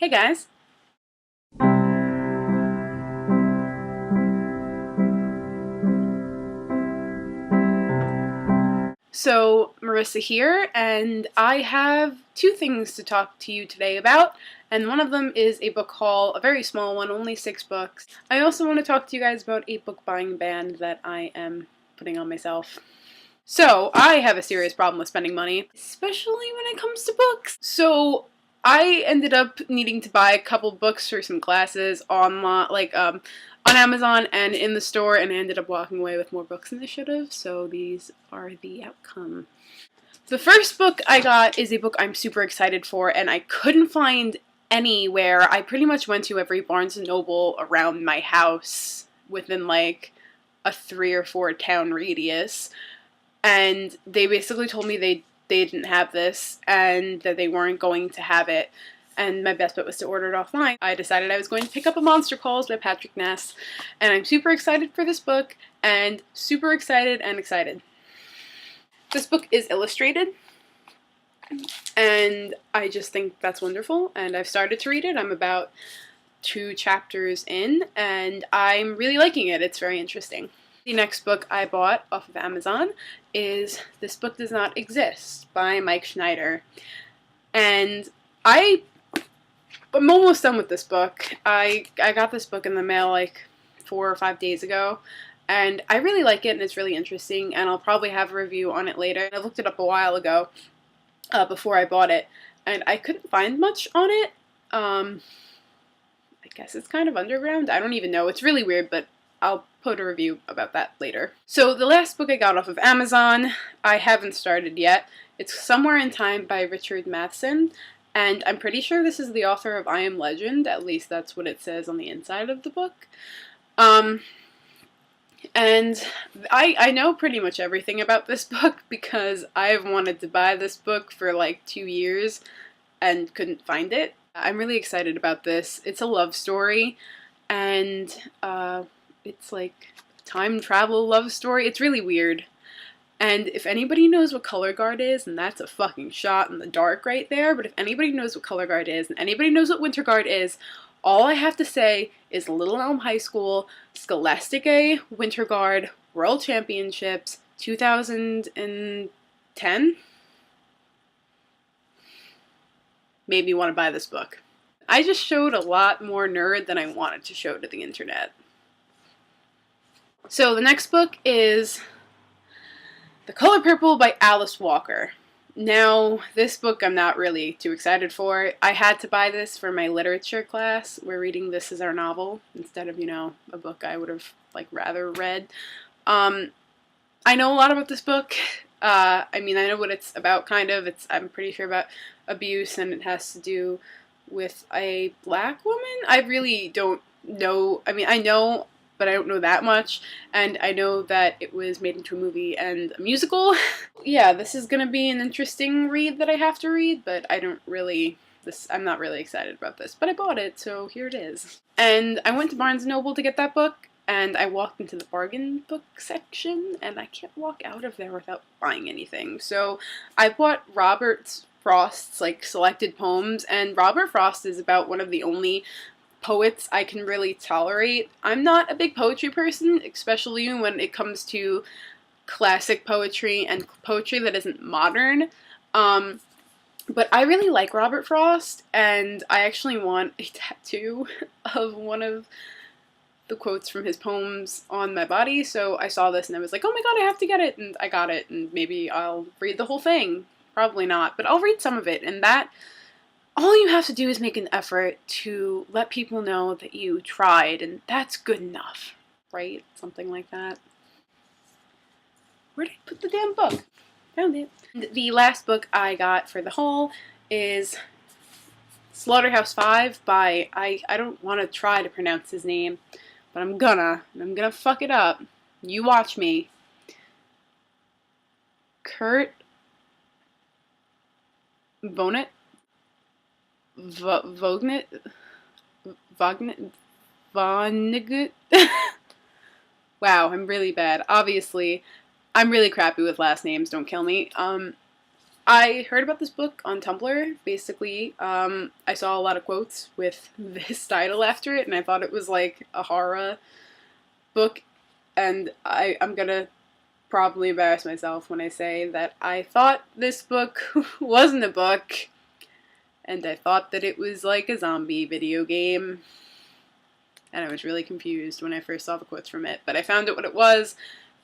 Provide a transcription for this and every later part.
Hey guys! So, Marissa here, and I have two things to talk to you today about, and one of them is a book haul, a very small one, only 6 books. I also want to talk to you guys about a book buying ban that I am putting on myself. So, I have a serious problem with spending money, especially when it comes to books. So, I ended up needing to buy a couple books for some classes online, on Amazon and in the store, and I ended up walking away with more books than I should have, so these are the outcome. The first book I got is a book I'm super excited for, and I couldn't find anywhere. I pretty much went to every Barnes & Noble around my house within like a 3 or 4 town radius, and they basically told me they didn't have this and that they weren't going to have it, and my best bet was to order it offline. I decided I was going to pick up A Monster Calls by Patrick Ness, and I'm super excited for this book, and super excited and excited. This book is illustrated, and I just think that's wonderful, and I've started to read it. I'm about 2 chapters in, and I'm really liking it. It's very interesting. The next book I bought off of Amazon is This Book Does Not Exist by Mike Schneider. And I'm almost done with this book. I got this book in the mail like 4 or 5 days ago, and I really like it, and it's really interesting, and I'll probably have a review on it later. I looked it up a while ago, before I bought it, and I couldn't find much on it. I guess it's kind of underground. I don't even know. It's really weird, but I'll put a review about that later. So the last book I got off of Amazon, I haven't started yet. It's Somewhere in Time by Richard Matheson, and I'm pretty sure this is the author of I Am Legend. At least that's what it says on the inside of the book. And I know pretty much everything about this book because I've wanted to buy this book for like 2 years and couldn't find it. I'm really excited about this. It's a love story, and it's like time travel love story. It's really weird. And if anybody knows what Color Guard is, and that's a fucking shot in the dark right there, but if anybody knows what Color Guard is, and anybody knows what Winter Guard is, all I have to say is Little Elm High School, Scholastic A, Winter Guard, World Championships, 2010. Made me want to buy this book. I just showed a lot more nerd than I wanted to show to the internet. So the next book is The Color Purple by Alice Walker. Now, this book I'm not really too excited for. I had to buy this for my literature class. We're reading This Is Our Novel instead of, a book I would have rather read. I know a lot about this book. I know what it's about, kind of. I'm pretty sure about abuse, and it has to do with a black woman. I really don't know. I know, but I don't know that much, and I know that it was made into a movie and a musical. Yeah, this is gonna be an interesting read that I have to read, but I'm not really excited about this, but I bought it, so here it is. And I went to Barnes & Noble to get that book, and I walked into the bargain book section, and I can't walk out of there without buying anything. So I bought Robert Frost's selected poems, and Robert Frost is about one of the only poets I can really tolerate. I'm not a big poetry person, especially when it comes to classic poetry and poetry that isn't modern. But I really like Robert Frost, and I actually want a tattoo of one of the quotes from his poems on my body, so I saw this and I was like, oh my god, I have to get it, and I got it, and maybe I'll read the whole thing. Probably not, but I'll read some of it, and that all you have to do is make an effort to let people know that you tried, and that's good enough, right? Something like that. Where did I put the damn book? Found it. The last book I got for the haul is Slaughterhouse-Five by, I don't want to try to pronounce his name, but I'm gonna fuck it up. You watch me. Kurt Vonnegut? Vonnegut? Wow, I'm really bad. Obviously, I'm really crappy with last names, don't kill me. I heard about this book on Tumblr, basically. I saw a lot of quotes with this title after it, and I thought it was like a horror book, and I'm gonna probably embarrass myself when I say that I thought this book wasn't a book, and I thought that it was like a zombie video game, and I was really confused when I first saw the quotes from it, but I found out what it was,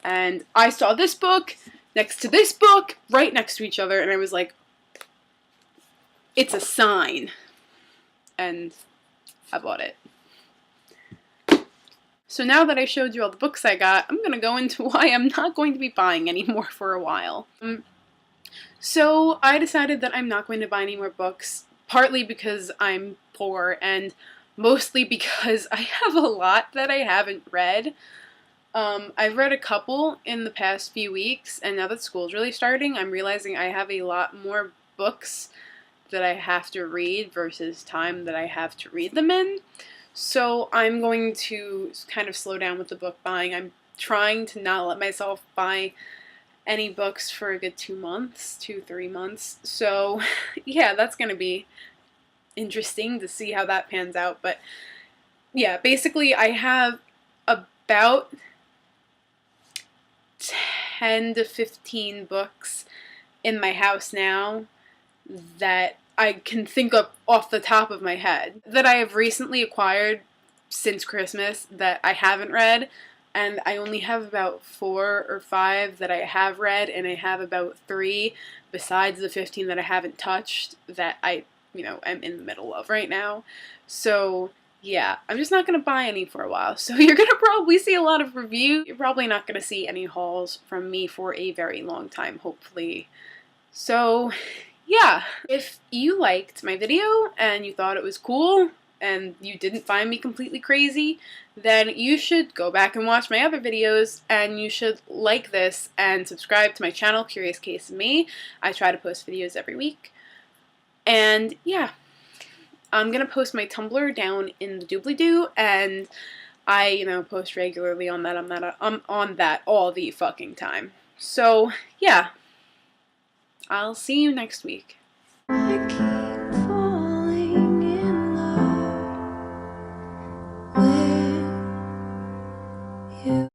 and I saw this book next to this book, right next to each other, and I was like, it's a sign. And I bought it. So now that I showed you all the books I got, I'm going to go into why I'm not going to be buying any more for a while. So I decided that I'm not going to buy any more books, partly because I'm poor, and mostly because I have a lot that I haven't read. I've read a couple in the past few weeks, and now that school's really starting, I'm realizing I have a lot more books that I have to read versus time that I have to read them in. So I'm going to kind of slow down with the book buying. I'm trying to not let myself buy any books for a good 2 months, 3 months. So yeah, that's going to be interesting to see how that pans out. But yeah, basically I have about 10 to 15 books in my house now that I can think of off the top of my head that I have recently acquired since Christmas that I haven't read, and I only have about 4 or 5 that I have read, and I have about 3 besides the 15 that I haven't touched that I, am in the middle of right now. So yeah, I'm just not going to buy any for a while. So you're going to probably see a lot of reviews. You're probably not going to see any hauls from me for a very long time, hopefully. So yeah, if you liked my video and you thought it was cool and you didn't find me completely crazy, then you should go back and watch my other videos, and you should like this and subscribe to my channel, Curious Case of Me. I try to post videos every week. And yeah. I'm going to post my Tumblr down in the doobly-doo, and I, post regularly on that. I'm on that all the fucking time. So, yeah. I'll see you next week.